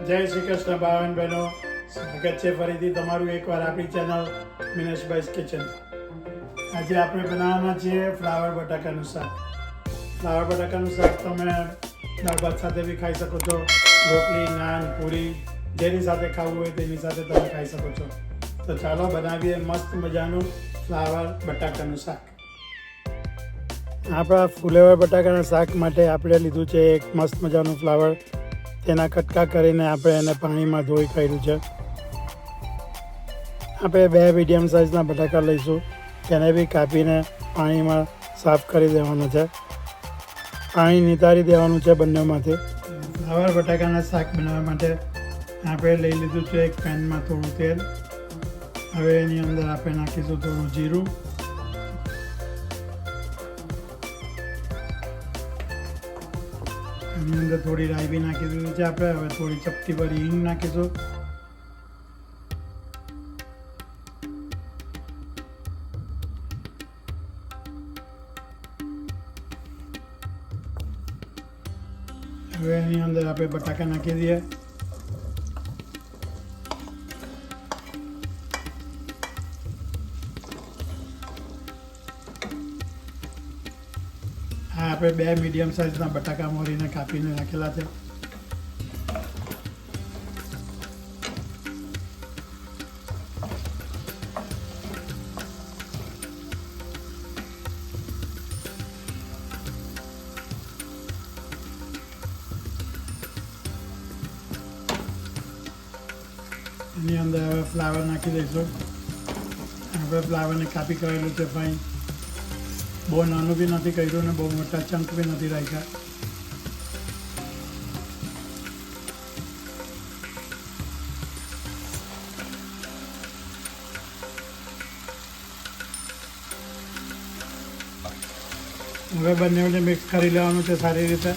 જય શ્રી કૃષ્ણ ભાવન બહેનો, સ્વાગત છે ફરીથી તમારું એકવાર આપણી ચેનલ મિનેશભાઈસ કિચન. આજે આપણે બનાવવાના છીએ ફ્લાવર બટાકાનું શાક. ફ્લાવર બટાકાનું શાક તમે દાળ ભાત સાથે બી ખાઈ શકો છો, રોટલી, નાન, પૂરી, જેની સાથે ખાવું હોય તેની સાથે તમે ખાઈ શકો છો. તો ચાલો બનાવીએ મસ્ત મજાનું ફ્લાવર બટાકાનું શાક. આપણા ફુલેવર બટાકાના શાક માટે આપણે લીધું છે એક મસ્ત મજાનું ફ્લાવર. તેના કટકા કરીને આપણે એને પાણીમાં ધોઈ કાઢ્યું છે. આપણે 2 મીડિયમ સાઇઝના બટાકા લઈશું, તેને બી કાપીને પાણીમાં સાફ કરી દેવાનું છે. પાણી નિતારી દેવાનું છે બંનેમાંથી. ફ્લાવર બટાકાના શાક બનાવવા માટે આપણે લઈ લીધું છે એક પેનમાં થોડું તેલ. હવે એની અંદર આપણે નાખીશું થોડું જીરું, એની અંદર થોડી રાઈ બી નાખી દીધું છે આપણે. હવે થોડી ચપટી ભરી હિંગ નાખીશું. હવે એની અંદર આપણે બટાકા નાખી દઈએ. હા, આપણે 2 મીડિયમ સાઇઝના બટાકા મોરીને કાપીને રાખેલા છે. એની અંદર હવે ફ્લાવર નાખી દઈશું. આપણે ફ્લાવરને કાપી કરેલું છે ફાઈન. બહુ નાનું બી નથી કર્યું ને બહુ મોટા ચંક બી નથી રાખ્યા. હવે બંનેને મિક્સ કરી લેવાનું છે સારી રીતે.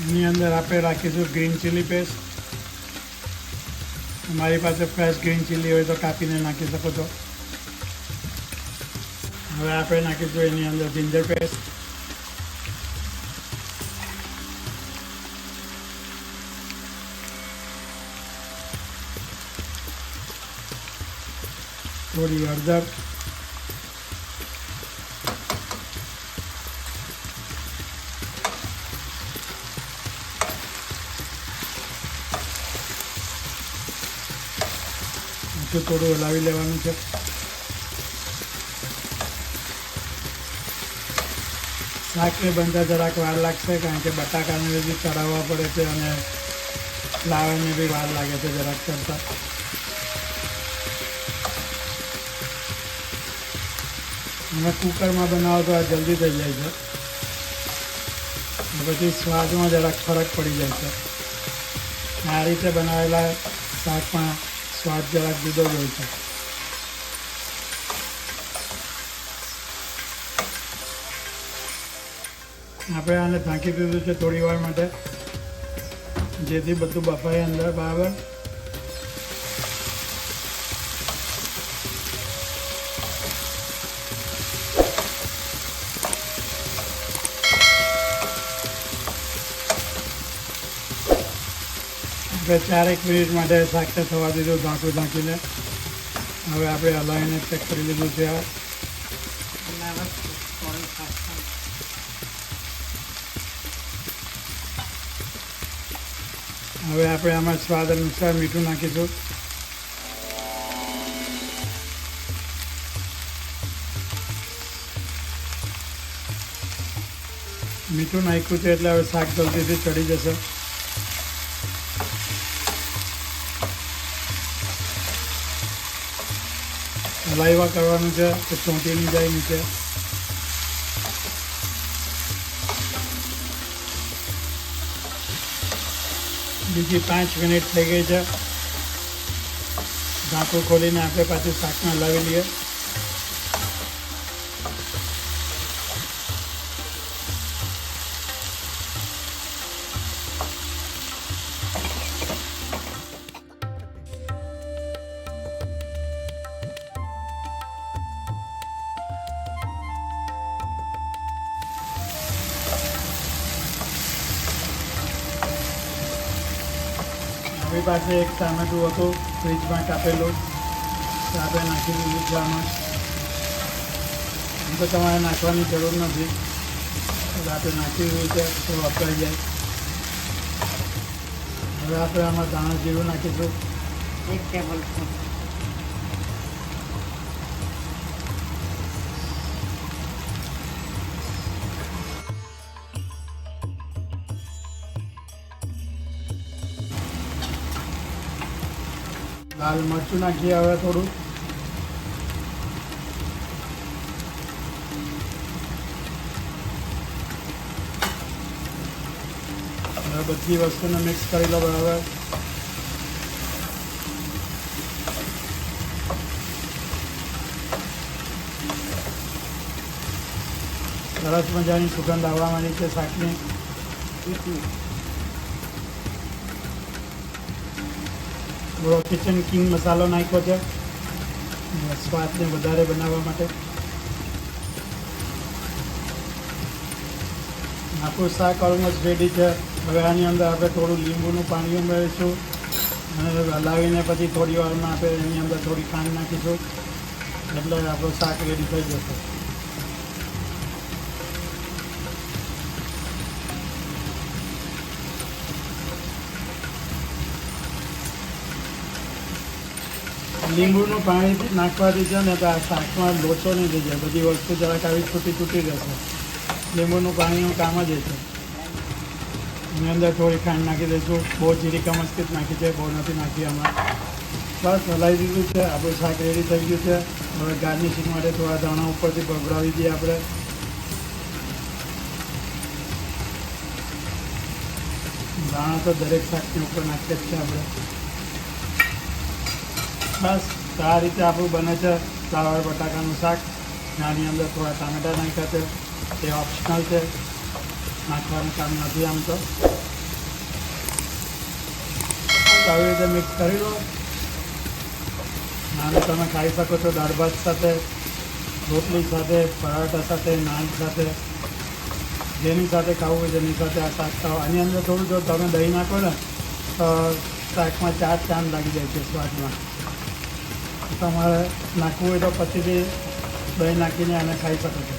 એની અંદર આપણે રાખીશું ગ્રીન ચીલી પેસ્ટ. તમારી પાસે ફ્રેશ ગ્રીન ચીલી હોય તો કાપીને નાખી શકો છો. હવે આપણે નાખીશું એની અંદર જિંજર પેસ્ટ, થોડી હળદર, થોડું હલાવી લેવાનું છે. શાકને બનતા જરાક વાર લાગશે, કારણ કે બટાકાને બી ચડાવવા પડે છે અને ફ્લાવરને બી વાર લાગે છે જરાક કરતા. તમે કુકરમાં બનાવો તો આ જલ્દી થઈ જાય છે, પછી સ્વાદમાં જરાક ફરક પડી જાય છે. આ રીતે બનાવેલા શાકમાં સ્વાદ જરાક જુદો જ હોય છે. આપણે આને ઢાંકી દીધું છે થોડી વાર માટે, જેથી બધું બફાય અંદર બરાબર. આપણે 4-1 મિનિટ માટે શાકને થવા દીધું ઢાંકું ઢાંકીને. હવે આપણે હલાવીને ચેક કરી લીધું છે. હવે આપણે આમાં સ્વાદ અનુસાર મીઠું નાખીશું. મીઠું નાખ્યું છે એટલે હવે શાક જલ્દીથી ચડી જશે. હલાવ્યા કરવાનું છે તો ચોંટી નહીં જાય નીચે. બીજી 5 મિનિટ થઈ ગઈ છે. ઢાંકણું ખોલીને આપણે પાછું શાકને હલાવી લઈએ. આપણી પાસે એક ટામેટું હતું ફ્રીજમાં કાપેલું, તો આપણે નાખી દીધું છે આમાં. એમ તો તમારે નાખવાની જરૂર નથી, એટલે આપણે નાખી દીધું છે તો વપરાઈ જાય. હવે આપણે આમાં ધાણા જીરું નાખીશું 1 ટેબલસ્પૂન. લાલ મરચું નાખીએ હવે થોડું. હવે બધી વસ્તુને મિક્સ કરી લો બરાબર. સરસ મજાની સુગંધ આવવા માંડી છે શાકની. થોડો કિચન કિંગ મસાલો નાખ્યો છે સ્વાદને વધારે બનાવવા માટે. આપણું શાક ઓલમોસ્ટ રેડી છે. હવે આની અંદર આપણે થોડું લીંબુનું પાણી ઉમેરીશું અને હલાવીને પછી થોડી વારમાં આપણે એની અંદર થોડી ખાંડ નાખીશું, એટલે આપણું શાક રેડી થઈ જશે. લીંબુનું પાણી નાખવાથી છે ને તો આ શાકમાં લોચો નહીં થઈ જાય, બધી વસ્તુ જરાક આવી છૂટી છૂટી રહેશે. લીંબુનું પાણીનું કામ જ છે. એની અંદર થોડી ખાંડ નાખી દઈશું. બહુ જીરી કમસ્તિત નાખી છે, બહુ નથી નાખી આમાં. બસ હલાવી દીધું છે, આપણું શાક રેડી થઈ ગયું છે. હવે ગાર્નિશિંગ માટે થોડા દાણા ઉપરથી ભભરાવી દઈએ આપણે. દાણા તો દરેક શાકની ઉપર નાખીએ જ છે આપણે. બસ આ રીતે આપણું બને છે ફ્લાવર બટાકાનું શાક. આની અંદર થોડા ટામેટા નાખ્યા છે, તે ઓપ્શનલ છે, નાખવાનું કામ નથી આમ તો. આવી રીતે મિક્સ કરી લો અને તમે ખાઈ શકો છો દાળ ભાત સાથે, રોટલી સાથે, પરાઠા સાથે, નાન સાથે, જેની સાથે ખાવું હોય જેની સાથે આ શાક ખાઓ. આની અંદર થોડું જો તમે દહીં નાખો ને તો શાકમાં 4 ચાંદ લાગી જાય છે સ્વાદમાં. તમારે નાખવું હોય તો પછીથી દહીં નાખીને આને ખાઈ શકો છો.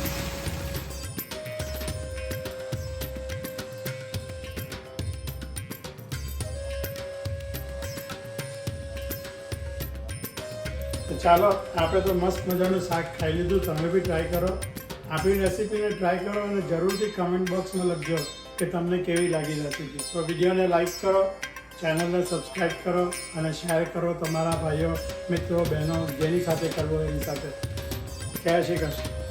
તો ચાલો આપણે તો મસ્ત મજાનું શાક ખાઈ લીધું. તમે બી ટ્રાય કરો, આપણી રેસીપીને ટ્રાય કરો અને જરૂરથી કમેન્ટ બોક્સમાં લખજો કે તમને કેવી લાગી રેસીપી. તો વિડીયોને લાઈક કરો, ચેનલને સબસ્ક્રાઈબ કરો અને શેર કરો તમારા ભાઈઓ, મિત્રો, બહેનો, જેની સાથે કરવો એની સાથે. જય શ્રી કૃષ્ણ.